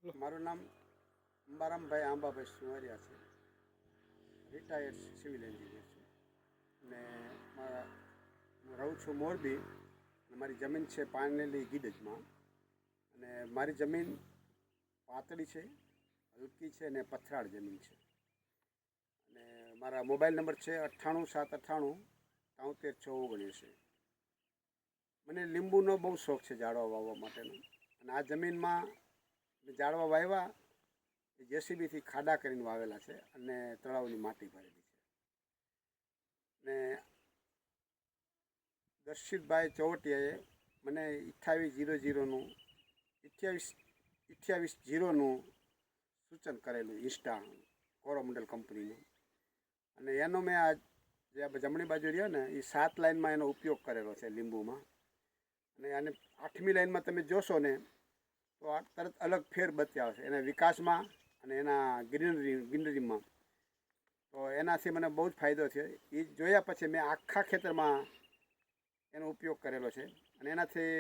મારું નામ અંબારામભાઈ આંબાભાઈ સુવારિયા છે. રિટાયર્ડ સિવિલ એન્જિનિયર છું અને મારા હું રહું છું મોરબી અને મારી જમીન છે પાનેલી ગીડજમાં. અને મારી જમીન પાતળી છે, હલકી છે અને પથરાળ જમીન છે. અને મારા મોબાઈલ નંબર છે 98 798 73 6 19. મને લીંબુનો બહુ શોખ છે ઝાડવા વાવવા માટેનો. અને આ જમીનમાં ઝાડવા વાવ્યા એ જેસીબીથી ખાડા કરીને વાવેલા છે અને તળાવની માટી ભરેલી છે. ને દર્શિતભાઈ ચોવટિયાએ મને 2800નું સૂચન કરેલું ઇન્સ્ટા કોરોમંડલ કંપનીનું. અને એનો મેં આ જે જમણી બાજુ રહ્યો ને એ 7 લાઇનમાં એનો ઉપયોગ કરેલો છે લીંબુમાં. અને આને 8મી લાઇનમાં તમે જોશો ને તો આ તરત અલગ ફેર બતાવે છે એના વિકાસમાં અને એના ગ્રીનરીમાં. તો એનાથી મને બહુ જ ફાયદો છે. એ જોયા પછી મેં આખા ખેતરમાં એનો ઉપયોગ કરેલો છે અને એનાથી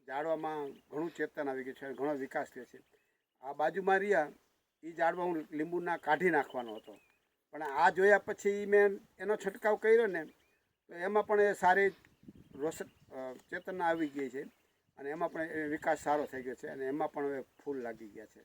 ઝાડવામાં ઘણું ચેતન આવી ગયું છે, ઘણો વિકાસ થયો છે. આ બાજુમાં રહ્યા એ ઝાડવા હું લીંબુના કાઢી નાખવાનો હતો, પણ આ જોયા પછી મેં એનો છંટકાવ કર્યો ને તો એમાં પણ એ સારી ચેતના આવી ગઈ છે અને એમાં પણ એ વિકાસ સારો થઈ ગયો છે અને એમાં પણ હવે ફૂલ લાગી ગયા છે.